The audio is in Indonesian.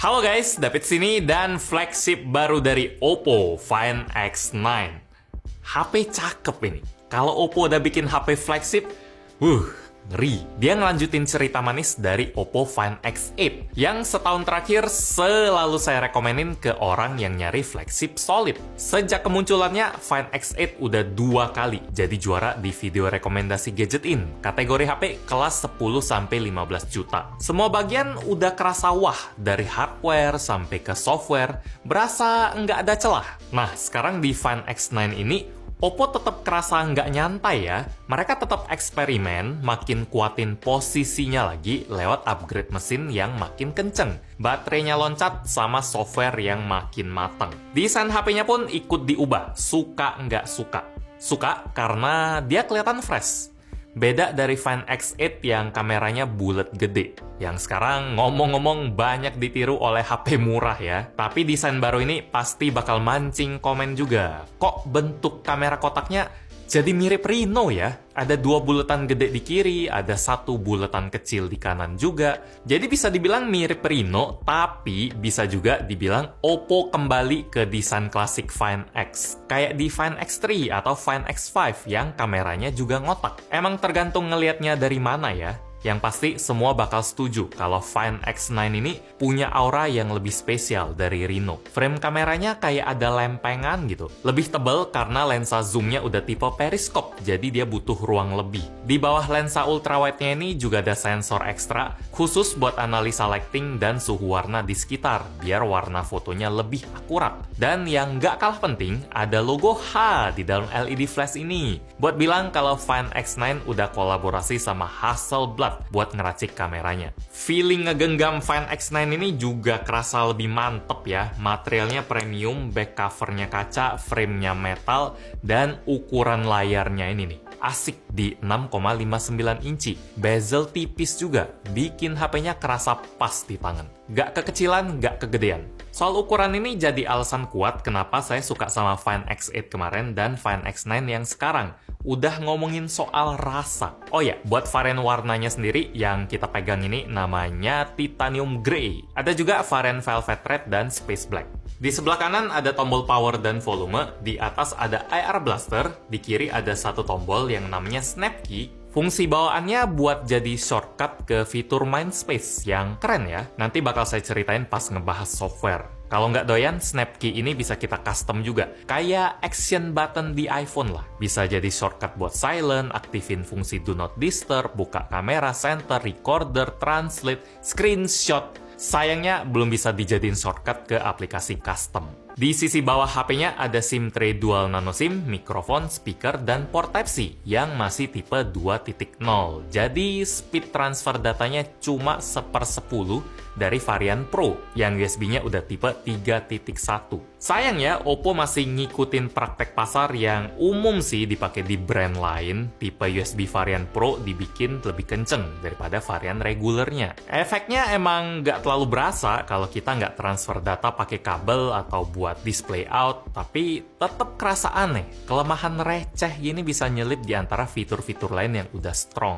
Halo guys, David sini dan flagship baru dari Oppo, Find X9. HP cakep ini. Kalau Oppo udah bikin HP flagship, ngeri. Dia ngelanjutin cerita manis dari Oppo Find X8 yang setahun terakhir selalu saya rekomenin ke orang yang nyari flagship solid. Sejak kemunculannya, Find X8 udah 2 kali jadi juara di video rekomendasi Gadget In, kategori HP kelas 10-15 juta. Semua bagian udah kerasa wah, dari hardware sampai ke software, berasa nggak ada celah. Nah, sekarang di Find X9 ini, Oppo tetap kerasa nggak nyantai ya. Mereka tetap eksperimen, makin kuatin posisinya lagi lewat upgrade mesin yang makin kenceng. Baterainya loncat sama software yang makin mateng. Desain HP-nya pun ikut diubah, suka nggak suka. Suka karena dia kelihatan fresh. Beda dari Find X8 yang kameranya bulat gede. Yang sekarang ngomong-ngomong banyak ditiru oleh HP murah ya. Tapi desain baru ini pasti bakal mancing komen juga. Kok bentuk kamera kotaknya jadi mirip Reno ya? Ada 2 bulatan gede di kiri, ada 1 bulatan kecil di kanan juga. Jadi bisa dibilang mirip Reno, tapi bisa juga dibilang Oppo kembali ke desain klasik Find X. Kayak di Find X3 atau Find X5 yang kameranya juga ngotak. Emang tergantung ngelihatnya dari mana ya. Yang pasti semua bakal setuju kalau Find X9 ini punya aura yang lebih spesial dari Reno. Frame kameranya kayak ada lempengan gitu. Lebih tebal karena lensa zoomnya udah tipe periskop, jadi dia butuh ruang lebih. Di bawah lensa ultrawide-nya ini juga ada sensor ekstra, khusus buat analisa lighting dan suhu warna di sekitar, biar warna fotonya lebih akurat. Dan yang nggak kalah penting, ada logo H di dalam LED flash ini. Buat bilang kalau Find X9 udah kolaborasi sama Hasselblad buat ngeracik kameranya. Feeling ngegenggam Find X9 ini juga kerasa lebih mantep ya. Materialnya premium, back covernya kaca, framenya metal, dan ukuran layarnya ini nih. Asik di 6,59 inci. Bezel tipis juga, bikin HP-nya kerasa pas di tangan. Gak kekecilan, gak kegedean. Soal ukuran ini jadi alasan kuat kenapa saya suka sama Find X8 kemarin dan Find X9 yang sekarang. Udah ngomongin soal rasa. Oh ya, buat varian warnanya sendiri yang kita pegang ini namanya Titanium Grey. Ada juga varian Velvet Red dan Space Black. Di sebelah kanan ada tombol power dan volume, di atas ada IR Blaster, di kiri ada satu tombol yang namanya Snap Key. Fungsi bawaannya buat jadi shortcut ke fitur Mind Space yang keren ya. Nanti bakal saya ceritain pas ngebahas software. Kalau nggak doyan, Snap Key ini bisa kita custom juga. Kayak action button di iPhone lah. Bisa jadi shortcut buat silent, aktifin fungsi Do Not Disturb, buka kamera, center, recorder, translate, screenshot. Sayangnya belum bisa dijadiin shortcut ke aplikasi custom. Di sisi bawah HP-nya ada SIM tray dual nano SIM, mikrofon, speaker, dan port Type-C yang masih tipe 2.0. Jadi speed transfer datanya cuma 1/10 dari varian Pro yang USB-nya udah tipe 3.1. Sayangnya Oppo masih ngikutin praktek pasar yang umum sih dipakai di brand lain. Tipe USB varian Pro dibikin lebih kenceng daripada varian regulernya. Efeknya emang nggak terlalu berasa kalau kita nggak transfer data pakai kabel atau buat display out, tapi tetap kerasa aneh. Kelemahan receh gini bisa nyelip di antara fitur-fitur lain yang udah strong.